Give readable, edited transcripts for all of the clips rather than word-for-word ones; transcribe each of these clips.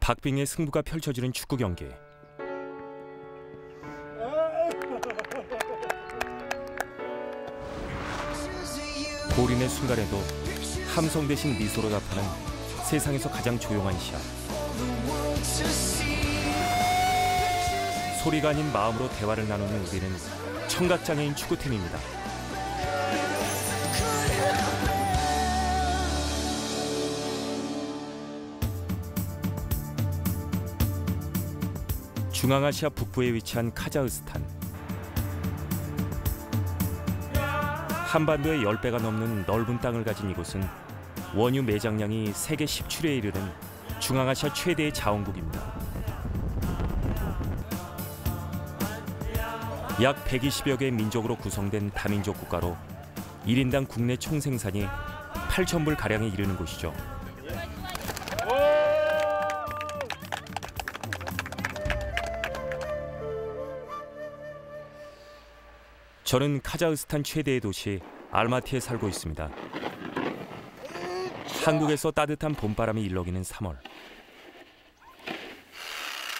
박빙의 승부가 펼쳐지는 축구 경기. 골인의 순간에도 함성 대신 미소로 답하는 세상에서 가장 조용한 시합. 소리가 아닌 마음으로 대화를 나누는 우리는 청각장애인 축구팀입니다. 중앙아시아 북부에 위치한 카자흐스탄. 한반도의 10배가 넘는 넓은 땅을 가진 이곳은 원유 매장량이 세계 10출에 이르는 중앙아시아 최대의 자원국입니다. 약 120여 개의 민족으로 구성된 다민족 국가로 1인당 국내 총생산이 8,000불 가량에 이르는 곳이죠. 저는 카자흐스탄 최대의 도시 알마티에 살고 있습니다. 한국에서 따뜻한 봄바람이 일렁이는 3월.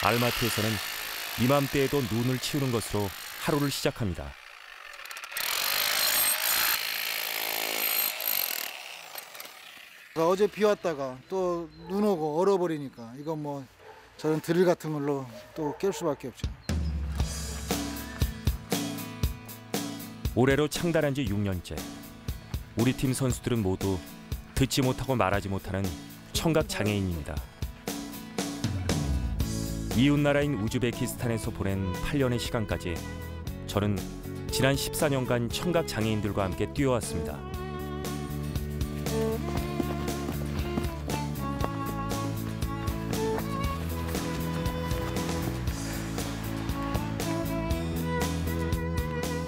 알마티에서는 이맘때에도 눈을 치우는 것으로 하루를 시작합니다. 어제 비 왔다가 또 눈 오고 얼어버리니까 이건 뭐 저런 드릴 같은 걸로 또 깰 수밖에 없죠. 올해로 창단한 지 6년째. 우리 팀 선수들은 모두 듣지 못하고 말하지 못하는 청각 장애인입니다. 이웃나라인 우즈베키스탄에서 보낸 8년의 시간까지 저는 지난 14년간 청각 장애인들과 함께 뛰어왔습니다.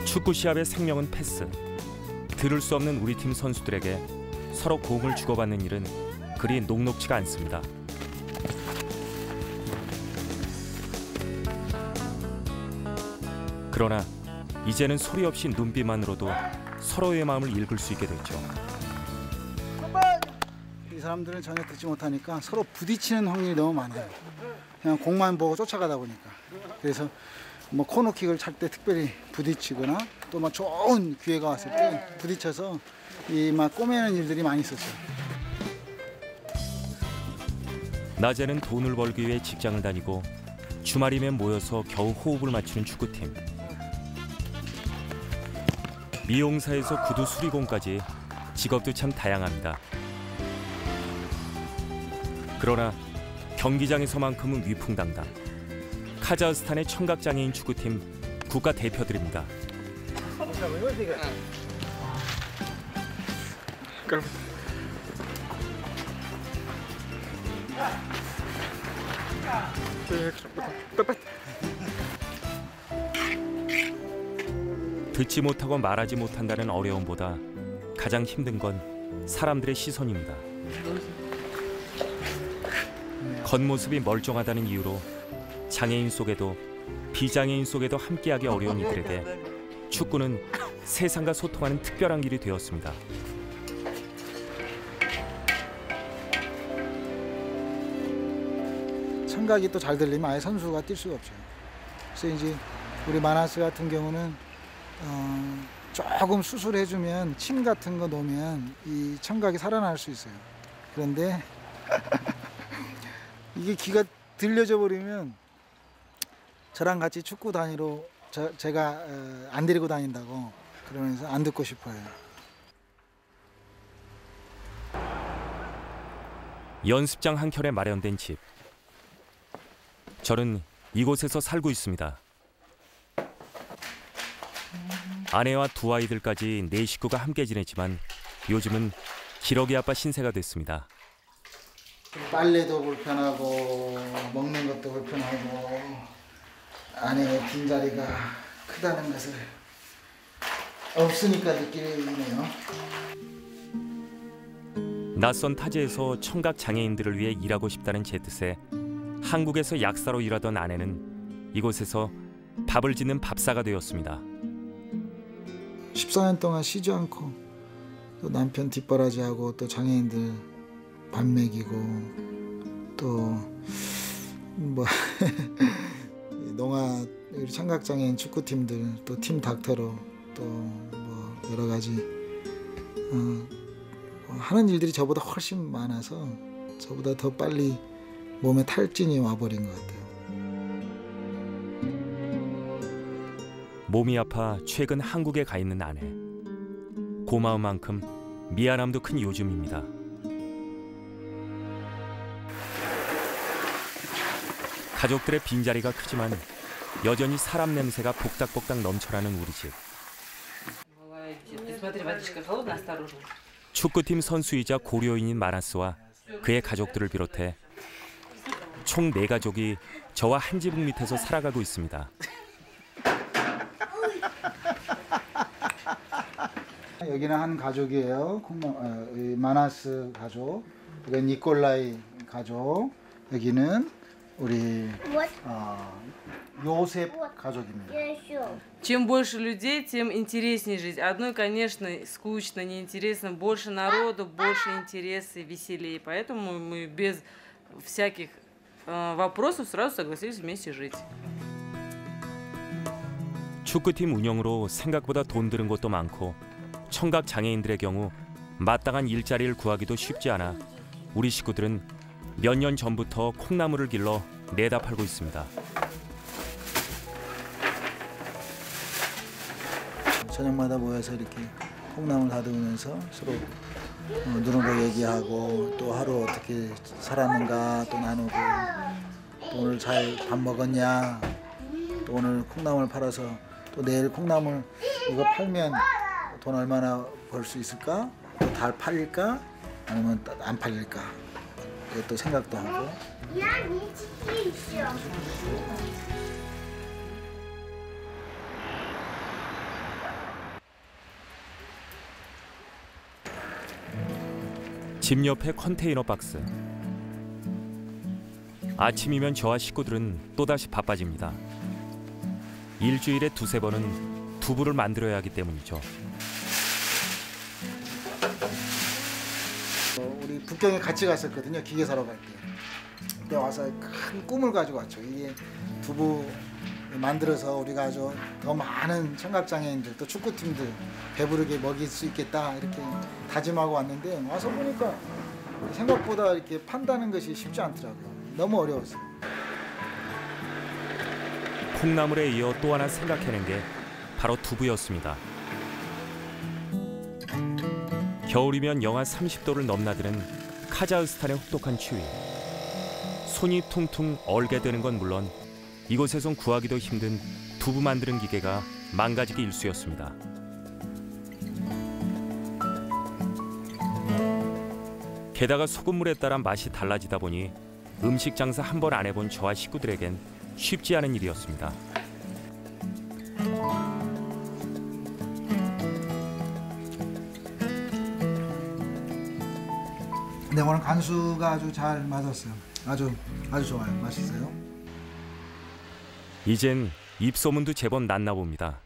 축구 시합의 생명은 패스. 들을 수 없는 우리 팀 선수들에게 서로 공을 주고받는 일은 그리 녹록지가 않습니다. 그러나 이제는 소리 없이 눈빛만으로도 서로의 마음을 읽을 수 있게 됐죠. 이 사람들은 전혀 듣지 못하니까 서로 부딪히는 확률이 너무 많아요. 그냥 공만 보고 쫓아가다 보니까. 그래서 뭐 코너킥을 찰 때 특별히 부딪히거나 또 막 좋은 기회가 왔을 때 부딪혀서 이 막 꼬매는 일들이 많이 있었어요. 낮에는 돈을 벌기 위해 직장을 다니고 주말이면 모여서 겨우 호흡을 맞추는 축구팀. 미용사에서 구두 수리공까지 직업도 참 다양합니다. 그러나 경기장에서만큼은 위풍당당. 카자흐스탄의 청각장애인 축구팀 국가대표들입니다. 듣지 못하고 말하지 못한다는 어려움보다 가장 힘든 건 사람들의 시선입니다. 겉모습이 멀쩡하다는 이유로 장애인 속에도 비장애인 속에도 함께하기 어려운 이들에게 축구는 세상과 소통하는 특별한 길이 되었습니다. 청각이 또 잘 들리면 아예 선수가 뛸 수가 없죠. 그래서 이제 우리 마나스 같은 경우는 조금 수술해주면 침 같은 거 놓으면 이 청각이 살아날 수 있어요. 그런데 이게 귀가 들려져 버리면 저랑 같이 축구 다니러 제가 안 데리고 다닌다고 그러면서 안 듣고 싶어요. 연습장 한켠에 마련된 집. 저는 이곳에서 살고 있습니다. 아내와 두 아이들까지 네 식구가 함께 지내지만 요즘은 기러기 아빠 신세가 됐습니다. 빨래도 불편하고 먹는 것도 불편하고 아내의 빈자리가 크다는 것을 없으니까 느끼네요. 낯선 타지에서 청각 장애인들을 위해 일하고 싶다는 제 뜻에 한국에서 약사로 일하던 아내는 이곳에서 밥을 짓는 밥사가 되었습니다. 14년 동안 쉬지 않고 또 남편 뒷바라지하고 또 장애인들 밥 먹이고 또 뭐 농아 우리 청각장애인 축구팀들 또 팀 닥터로 또 뭐 여러 가지 하는 일들이 저보다 훨씬 많아서 저보다 더 빨리 몸에 탈진이 와버린 것 같아요. 몸이 아파 최근 한국에 가 있는 아내. 고마운 만큼 미안함도 큰 요즘입니다. 가족들의 빈자리가 크지만 여전히 사람 냄새가 복닥복닥 넘쳐나는 우리 집. 축구팀 선수이자 고려인인 마나스와 그의 가족들을 비롯해 총 4가족이 저와 한 지붕 밑에서 살아가고 있습니다. 여기는 한 가족이에요. 마나스 가족, 이건 니콜라이 가족, 여기는 우리 요셉 가족입니다. Чем больше людей, тем интереснее жить. Одной, конечно, скучно, неинтересно. Больше народу, больше интереса, веселее. Поэтому мы без всяких вопросов сразу согласились вместе жить. 축구팀 운영으로 생각보다 돈 드는 곳도 많고 청각 장애인들의 경우 마땅한 일자리를 구하기도 쉽지 않아 우리 식구들은 몇 년 전부터 콩나물을 길러 내다 팔고 있습니다. 저녁마다 모여서 이렇게 콩나물 다듬으면서 서로 누룽고 얘기하고 또 하루 어떻게 살았는가 또 나누고 또 오늘 잘 밥 먹었냐 또 오늘 콩나물 팔아서 또 내일 콩나물 이거 팔면 돈 얼마나 벌 수 있을까? 또 잘 팔릴까? 아니면 안 팔릴까? 또 생각도 하고. 집 옆에 컨테이너 박스. 아침이면 저와 식구들은 또다시 바빠집니다. 일주일에 2~3번은 두부를 만들어야 하기 때문이죠. 우리 북경에 같이 갔었거든요. 기계 사러 갈 때. 그때 와서 큰 꿈을 가지고 왔죠. 이게 두부 만들어서 우리가 아주 더 많은 청각장애인들 또 축구팀들 배부르게 먹일 수 있겠다 이렇게 다짐하고 왔는데 와서 보니까 생각보다 이렇게 판다는 것이 쉽지 않더라고요. 너무 어려웠어요. 콩나물에 이어 또 하나 생각해낸 게 바로 두부였습니다. 겨울이면 영하 30도를 넘나드는 카자흐스탄의 혹독한 추위. 손이 퉁퉁 얼게 되는 건 물론 이곳에선 구하기도 힘든 두부 만드는 기계가 망가지기 일쑤였습니다. 게다가 소금물에 따라 맛이 달라지다 보니 음식 장사 한 번 안 해본 저와 식구들에겐 쉽지 않은 일이었습니다. 근데 오늘 간수가 아주 잘 맞았어요. 아주 좋아요. 맛있어요. 이젠 입소문도 제법 났나 봅니다.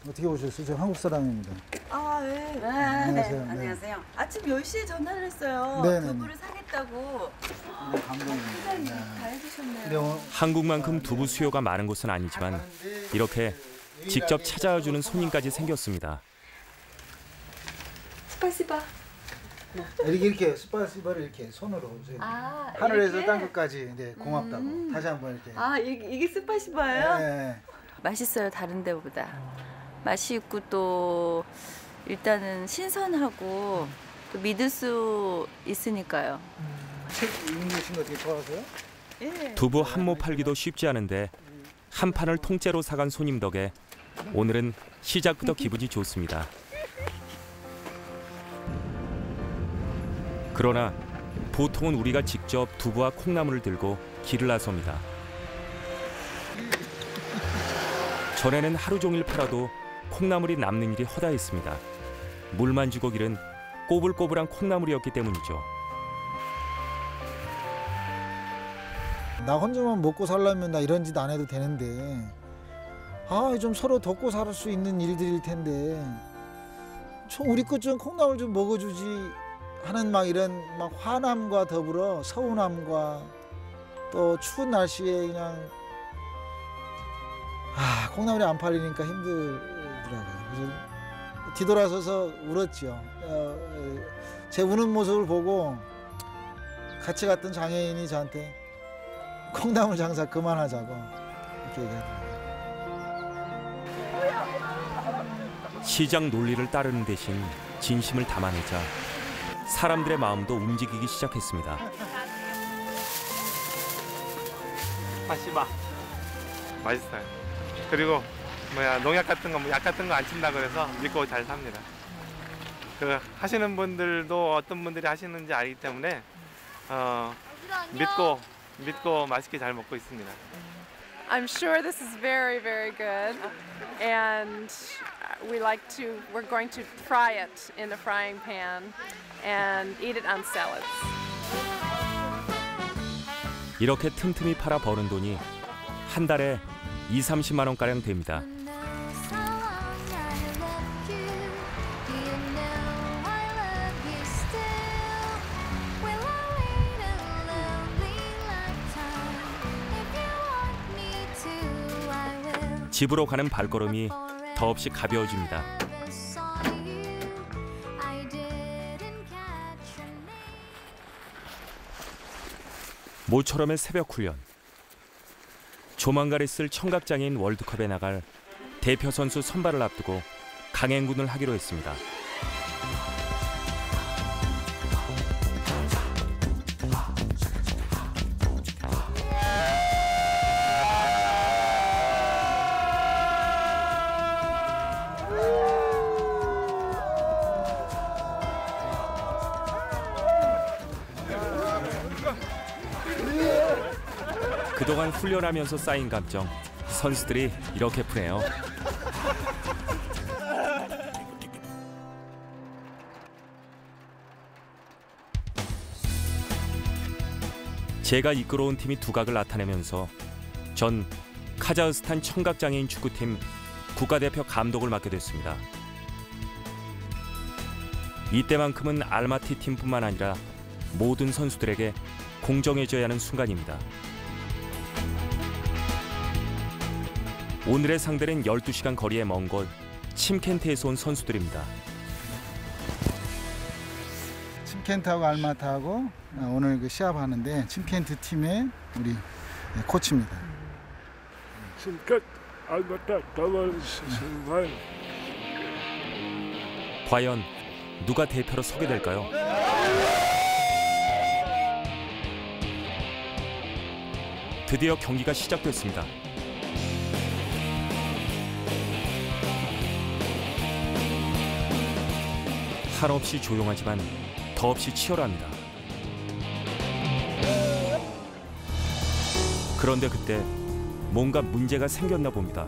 어떻게 오셨어요? 저 한국 사람입니다. 아, 네. 안녕하세요. 네. 안녕하세요. 아침 10시에 전화를 했어요. 네네네. 두부를 사겠다고. 감동입니다. 세상에 다 해주셨네요. 근데 오늘 한국만큼 두부 수요가 많은 곳은 아니지만 이렇게 직접 찾아와주는 손님까지 생겼습니다. 스파시바. 이렇게 스파시바를 이렇게 손으로 아, 하늘에서 이렇게? 땅끝까지 네, 고맙다고 다시 한번 이렇게. 아, 이게 스파시바예요? 네. 맛있어요, 다른 데보다. 맛이 있고 또 일단은 신선하고 또 믿을 수 있으니까요. 책 읽으신 거 되게 좋아하세요? 예. 두부 한 모 팔기도 쉽지 않은데 한 판을 통째로 사간 손님 덕에 오늘은 시작부터 기분이 좋습니다. 그러나 보통은 우리가 직접 두부와 콩나물을 들고 길을 나섭니다. 전에는 하루 종일 팔아도 콩나물이 남는 일이 허다했습니다. 물만 주고 길은 꼬불꼬불한 콩나물이었기 때문이죠. 나 혼자만 먹고 살려면 나 이런 짓 안 해도 되는데 좀 서로 돕고 살 수 있는 일들일 텐데 우리 것 좀 콩나물 좀 먹어주지 하는 막 이런 막 화남과 더불어 서운함과 또 추운 날씨에 그냥 콩나물이 안 팔리니까 힘들더라고요. 그래서 뒤돌아서서 울었죠. 제 우는 모습을 보고 같이 갔던 장애인이 저한테 콩나물 장사 그만하자고 이렇게 얘기하더라고요. 시장 논리를 따르는 대신 진심을 담아내자 사람들의 마음도 움직이기 시작했습니다. 다시마 맛있어요. 그리고 농약 같은 거, 약 같은 거 안 친다 그래서 믿고 잘 삽니다. 그 하시는 분들도 어떤 분들이 하시는지 알기 때문에 믿고 맛있게 잘 먹고 있습니다. I'm sure this is very, very good, and we're going to fry it in the frying pan and eat it on salads. 이렇게 틈틈이 팔아 버는 돈이 한 달에 20~30만 원가량 됩니다. 집으로 가는 발걸음이 더없이 가벼워집니다. 모처럼의 새벽 훈련. 조만간 있을 청각장애인 월드컵에 나갈 대표 선수 선발을 앞두고 강행군을 하기로 했습니다. 그동안 훈련하면서 쌓인 감정, 선수들이 이렇게 푸네요. 제가 이끌어온 팀이 두각을 나타내면서 전 카자흐스탄 청각장애인 축구팀 국가대표 감독을 맡게 됐습니다. 이때만큼은 알마티 팀뿐만 아니라 모든 선수들에게 공정해져야 하는 순간입니다. 오늘의 상대는 12시간 거리의 먼 곳 침켄트에서 온 선수들입니다. 침켄트하고 알마타하고 오늘 그 시합하는데 침켄트 팀의 우리 코치입니다. 침켄트 알마타 다만 신발. 과연 누가 대표로 서게 될까요? 드디어 경기가 시작됐습니다. 한없이 조용하지만 더없이 치열합니다. 그런데 그때 뭔가 문제가 생겼나 봅니다.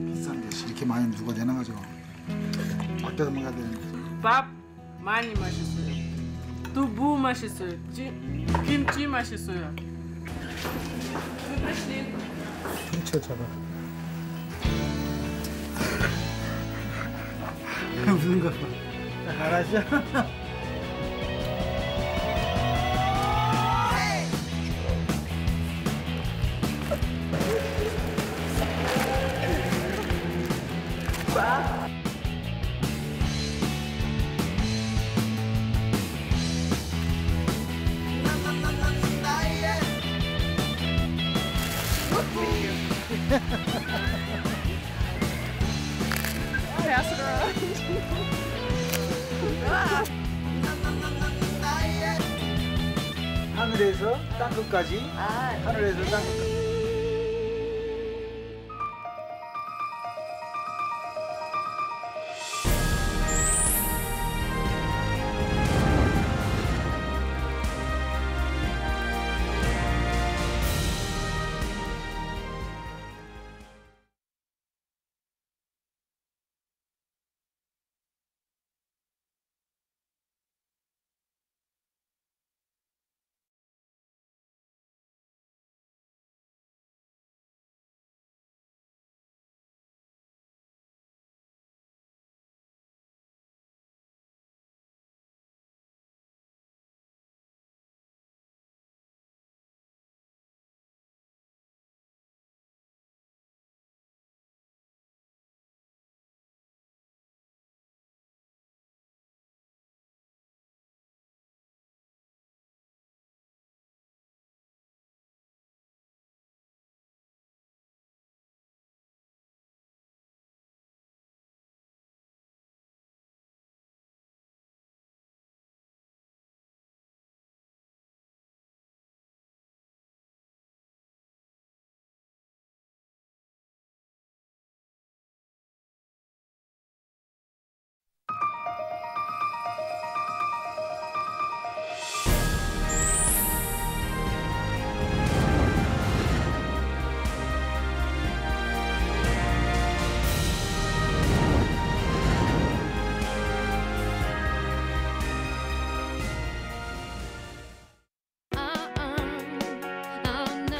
비싼 게 이렇게 많이 누가 내놔가지고 아껴서 먹어야 되는데. 밥 많이 맛있어요. 두부 맛있어요. 김치 맛있어요. 훔쳐 잡아. 무슨 거 봐. 알았어? Pass it around. 하늘에서 땅끝까지. 하늘에서 땅끝까지.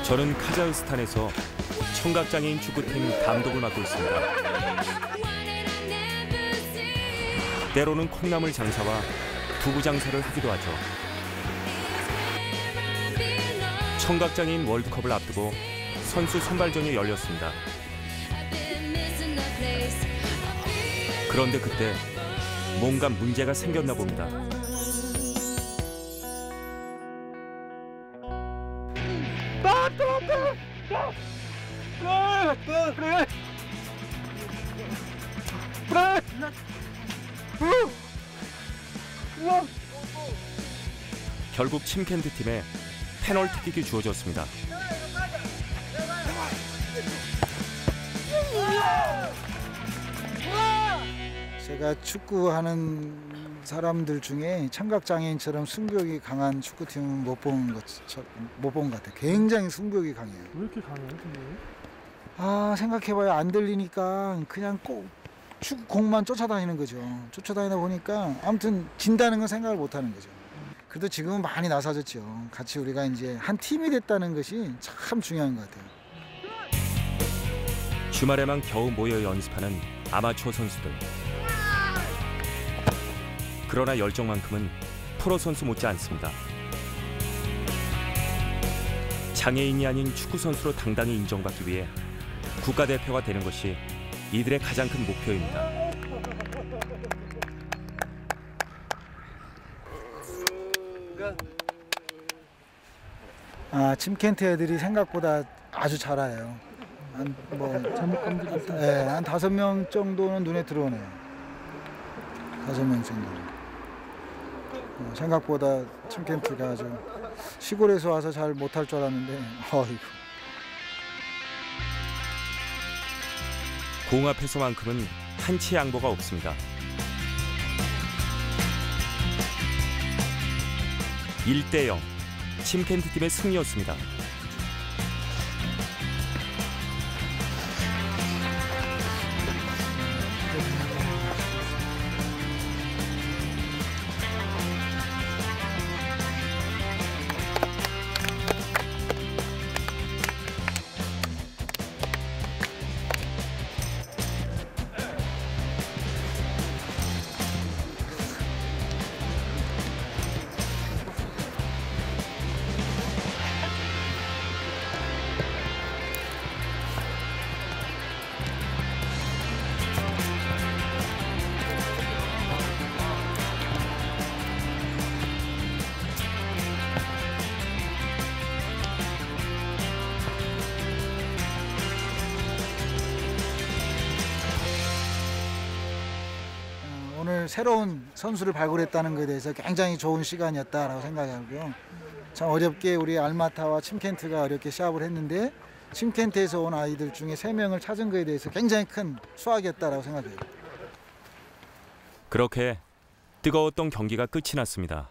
저는 카자흐스탄에서 청각장애인 축구팀 감독을 맡고 있습니다. 때로는 콩나물 장사와 두부 장사를 하기도 하죠. 청각장애인 월드컵을 앞두고 선수 선발전이 열렸습니다. 그런데 그때 뭔가 문제가 생겼나 봅니다. 결국 침켄트 팀에 페널티킥이 주어졌습니다. 제가 축구하는 사람들 중에 청각장애인처럼 승부욕이 강한 축구팀은 못 본 것 같아요. 굉장히 승부욕이 강해요. 왜 이렇게 강해요, 근데? 생각해봐요. 안 들리니까 그냥 꼭 공만 쫓아다니는 거죠. 쫓아다니다 보니까 아무튼 진다는 건 생각을 못 하는 거죠. 그래도 지금은 많이 나서졌죠. 같이 우리가 이제 한 팀이 됐다는 것이 참 중요한 것 같아요. 주말에만 겨우 모여 연습하는 아마추어 선수들. 그러나 열정만큼은 프로 선수 못지 않습니다. 장애인이 아닌 축구 선수로 당당히 인정받기 위해 국가대표가 되는 것이 이들의 가장 큰 목표입니다. 침켄트 애들이 생각보다 아주 잘해요. 한 5명 정도는 눈에 들어오네요. 5명 정도. 생각보다 침켄트가 아주 시골에서 와서 잘 못할 줄 알았는데 어이구. 공 앞에서만큼은 한치 양보가 없습니다. 1대0 침켄트 팀의 승리였습니다. 오늘 새로운 선수를 발굴했다는 것에 대해서 굉장히 좋은 시간이었다라고 생각하고요. 참 어렵게 우리 알마타와 침켄트가 어렵게 시합을 했는데 침켄트에서 온 아이들 중에 3명을 찾은 것에 대해서 굉장히 큰 수확이었다라고 생각해요. 그렇게 뜨거웠던 경기가 끝이 났습니다.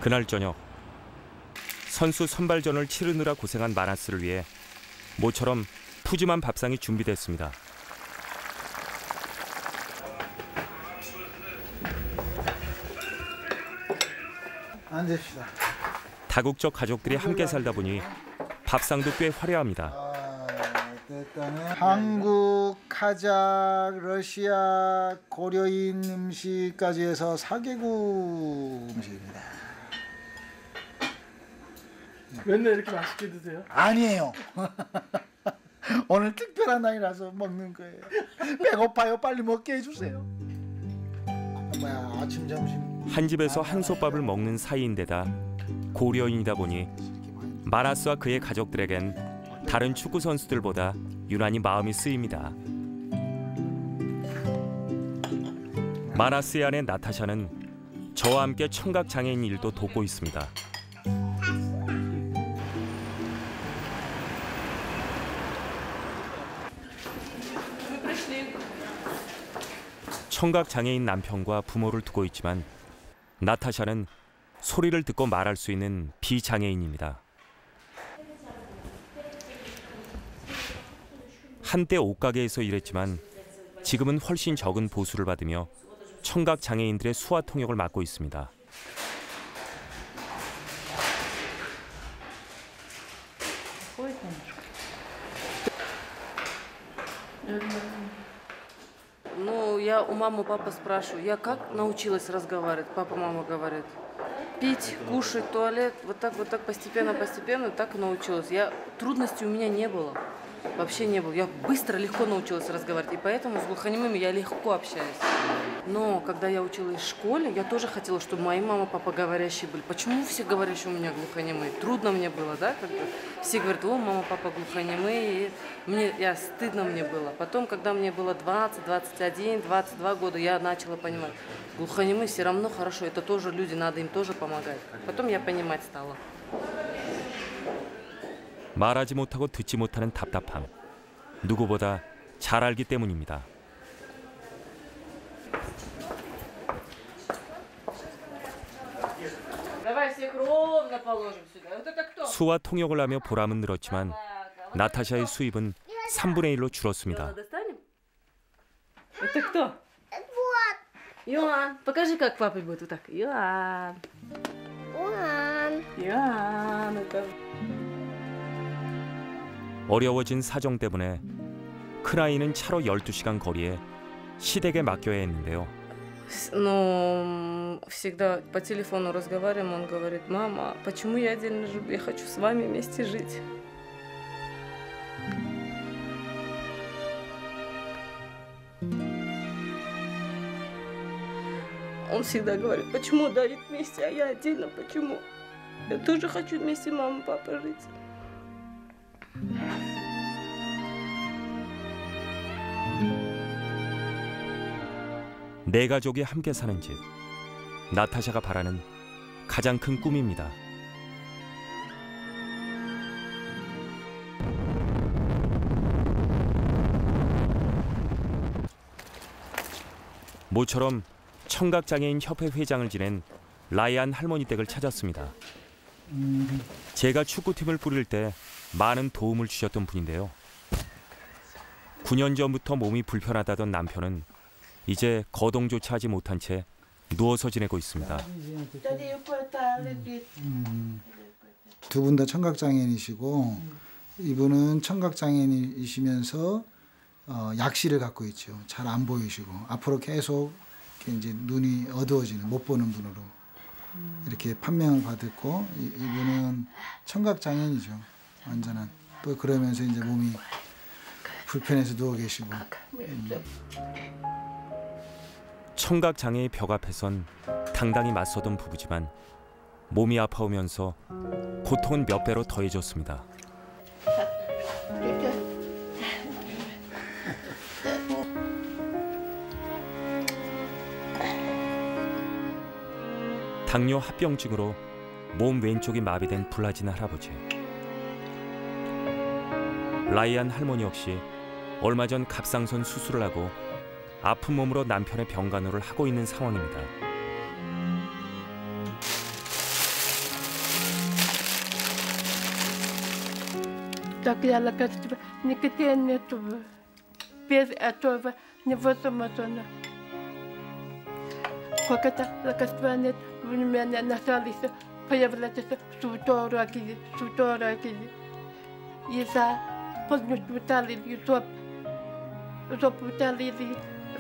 그날 저녁 선수 선발전을 치르느라 고생한 마나스를 위해 모처럼 푸짐한 밥상이 준비됐습니다. 앉읍시다. 다국적 가족들이 함께 살다 보니 밥상도 꽤 화려합니다. 일단은 한국, 카자흐, 러시아, 고려인 음식까지 해서 4개국 음식입니다. 맨날 이렇게 맛있게 드세요? 아니에요. 오늘 특별한 날이라서 먹는 거예요. 배고파요. 빨리 먹게 해주세요. 아침, 점심. 한 집에서 한솥밥을 먹는 사이인데다 고려인이다 보니 마나스와 그의 가족들에겐 다른 축구 선수들보다 유난히 마음이 쓰입니다. 마나스의 아내 나타샤는 저와 함께 청각 장애인 일도 돕고 있습니다. 청각 장애인 남편과 부모를 두고 있지만 나타샤는 소리를 듣고 말할 수 있는 비장애인입니다. 한때 옷가게에서 일했지만 지금은 훨씬 적은 보수를 받으며 청각 장애인들의 수화 통역을 맡고 있습니다. Ну, я у мамы, папы спрашиваю, я как научилась разговаривать? Папа, мама говорит, пить, кушать, туалет, вот так постепенно, так и научилась. Трудностей у меня не было, вообще не было. Я быстро, легко научилась разговаривать, и поэтому с глухонемыми я легко общаюсь. Но когда я училась в школе, я тоже хотела, чтобы мои мама, папа говорящие были. Почему все говорящие у меня глухонемые? Трудно мне было, да? Все говорят, о, мама, папа глухонемые. И стыдно мне было. Потом, когда мне было 20, 21, 22 года, я начала понимать, глухонемые все равно хорошо, это тоже люди, надо им тоже помогать. Потом я понимать стала. 말하지 못하고 듣지 못하는 답답함. 누구보다 잘 알기 때문입니다. 수와 통역을 하며 보람은 늘었지만 나타샤의 수입은 3분의 1로 줄었습니다. Это кто? Иоанн. Покажи, как папа будет. Вот так. Иоанн. Иоанн. Это... 어려워진 사정 때문에 큰아이는 차로 12시간 거리에 시댁에 맡겨야 했는데요. Но всегда по телефону разговариваем, он говорит, мама, почему я отдельно живу? Я хочу с вами вместе жить. Он всегда говорит, почему Давид вместе, а я отдельно, почему? Я тоже хочу вместе мама и папа жить. 네 가족이 함께 사는 집. 나타샤가 바라는 가장 큰 꿈입니다. 모처럼 청각장애인 협회 회장을 지낸 라이안 할머니 댁을 찾았습니다. 제가 축구팀을 꾸릴 때 많은 도움을 주셨던 분인데요. 9년 전부터 몸이 불편하다던 남편은 이제 거동조차 하지 못한 채 누워서 지내고 있습니다. 두 분 다 청각장애인이시고 이분은 청각장애인이시면서 약시를 갖고 있죠. 잘 안 보이시고 앞으로 계속 이제 눈이 어두워지는 못 보는 분으로 이렇게 판명을 받았고 이분은 청각장애인이죠. 완전한. 또 그러면서 이제 몸이 불편해서 누워 계시고. 청각장애의 벽 앞에선 당당히 맞서던 부부지만 몸이 아파오면서 고통은 몇 배로 더해졌습니다. 당뇨 합병증으로 몸 왼쪽이 마비된 불라진 할아버지. 라이안 할머니 역시 얼마 전 갑상선 수술을 하고 아픈 몸으로 남편의 병간호를 하고 있는 상황입니다.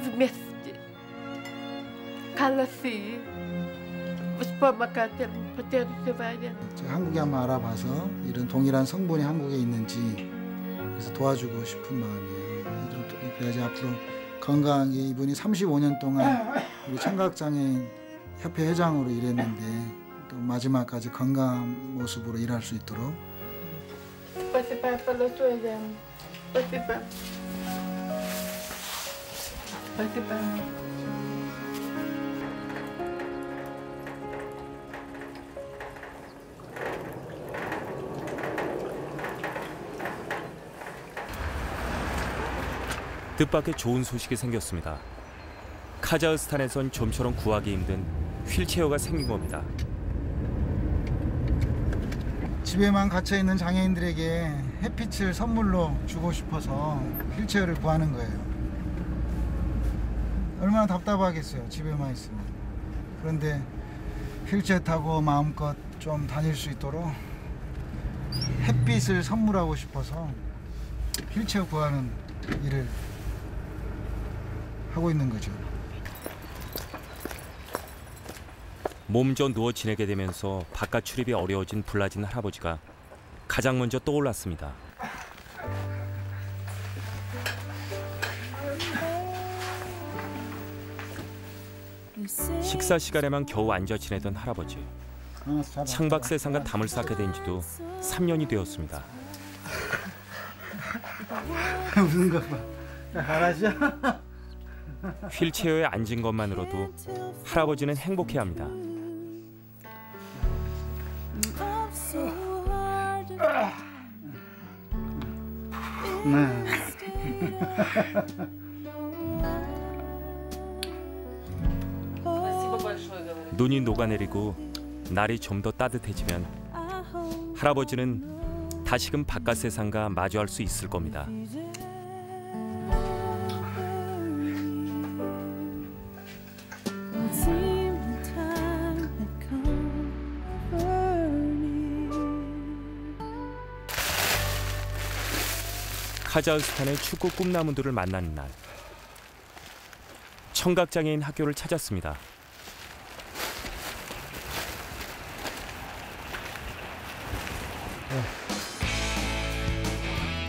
wmieście Kalasi 제가 한국에 한번 알아봐서 이런 동일한 성분이 한국에 있는지 그래서 도와주고 싶은 마음이에요. 그래야지 앞으로 건강하게 이분이 35년 동안 우리 청각장애인 협회 회장으로 일했는데 또 마지막까지 건강한 모습으로 일할 수 있도록. 뜻밖의 좋은 소식이 생겼습니다. 카자흐스탄에선 좀처럼 구하기 힘든 휠체어가 생긴 겁니다. 집에만 갇혀 있는 장애인들에게 햇빛을 선물로 주고 싶어서 휠체어를 구하는 거예요. 얼마나 답답하겠어요, 집에만 있으면. 그런데 휠체어 타고 마음껏 좀 다닐 수 있도록 햇빛을 선물하고 싶어서 휠체어 구하는 일을 하고 있는 거죠. 몸져 누워 지내게 되면서 바깥 출입이 어려워진 불나진 할아버지가 가장 먼저 떠올랐습니다. 식사 시간에만 겨우 앉아 지내던 할아버지. 창밖 세상과 담을 쌓게 된 지도 3년이 되었습니다. 웃는 거 봐. 잘하죠? 휠체어에 앉은 것만으로도 할아버지는 행복해합니다. 네. 눈이 녹아내리고 날이 좀 더 따뜻해지면 할아버지는 다시금 바깥 세상과 마주할 수 있을 겁니다. 카자흐스탄의 축구 꿈나무들을 만나는 날, 청각장애인 학교를 찾았습니다.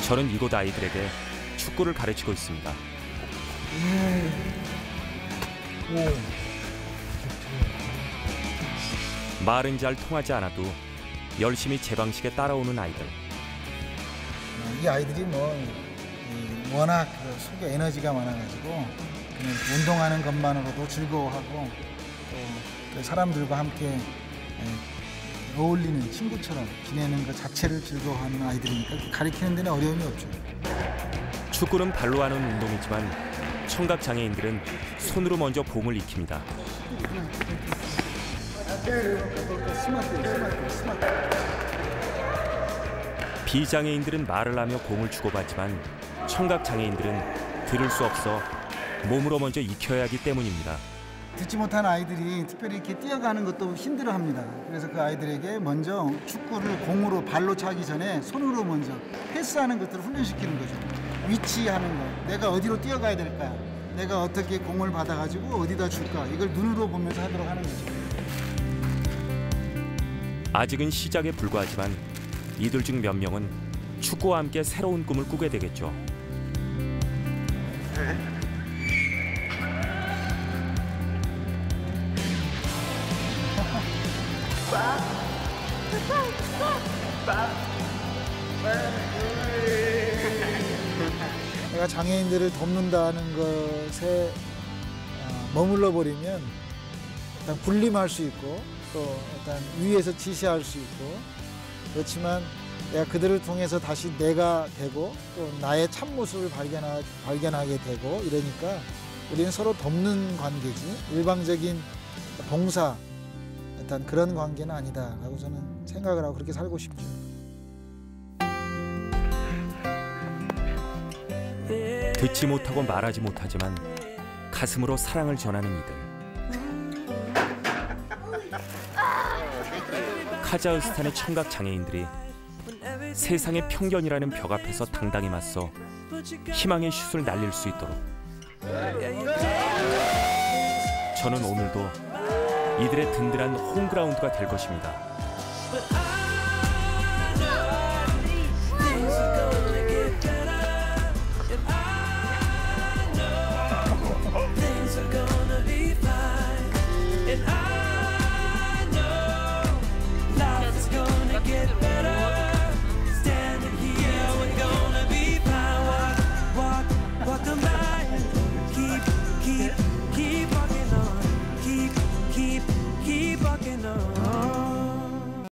저는 이곳 아이들에게 축구를 가르치고 있습니다. 말은 잘 통하지 않아도 열심히 제 방식에 따라오는 아이들. 이 아이들이 워낙 속에 에너지가 많아가지고 그냥 운동하는 것만으로도 즐거워하고 또 사람들과 함께 어울리는 친구처럼 지내는 것 자체를 즐거워하는 아이들이니까 가르치는 데는 어려움이 없죠. 축구는 발로 하는 운동이지만 청각 장애인들은 손으로 먼저 공을 익힙니다. 비장애인들은 말을 하며 공을 주고받지만 청각 장애인들은 들을 수 없어 몸으로 먼저 익혀야 하기 때문입니다. 듣지 못한 아이들이 특별히 이렇게 뛰어가는 것도 힘들어합니다. 그래서 그 아이들에게 먼저 축구를 공으로 발로 차기 전에 손으로 먼저 패스하는 것들을 훈련시키는 거죠. 위치하는 거, 내가 어디로 뛰어가야 될까, 내가 어떻게 공을 받아가지고 어디다 줄까, 이걸 눈으로 보면서 하도록 하는 거죠. 아직은 시작에 불과하지만 이들 중 몇 명은 축구와 함께 새로운 꿈을 꾸게 되겠죠. 내가 장애인들을 돕는다는 것에 머물러 버리면 일단 군림할 수 있고 또 일단 위에서 지시할 수 있고, 그렇지만 내가 그들을 통해서 다시 내가 되고 또 나의 참모습을 발견하게 되고 이러니까 우리는 서로 돕는 관계지 일방적인 봉사 일단 그런 관계는 아니다라고 저는 생각을 하고 그렇게 살고 싶죠. 듣지 못하고 말하지 못하지만 가슴으로 사랑을 전하는 이들. 카자흐스탄의 청각 장애인들이 세상의 편견이라는 벽 앞에서 당당히 맞서 희망의 슛을 날릴 수 있도록 저는 오늘도 이들의 든든한 홈그라운드가 될 것입니다.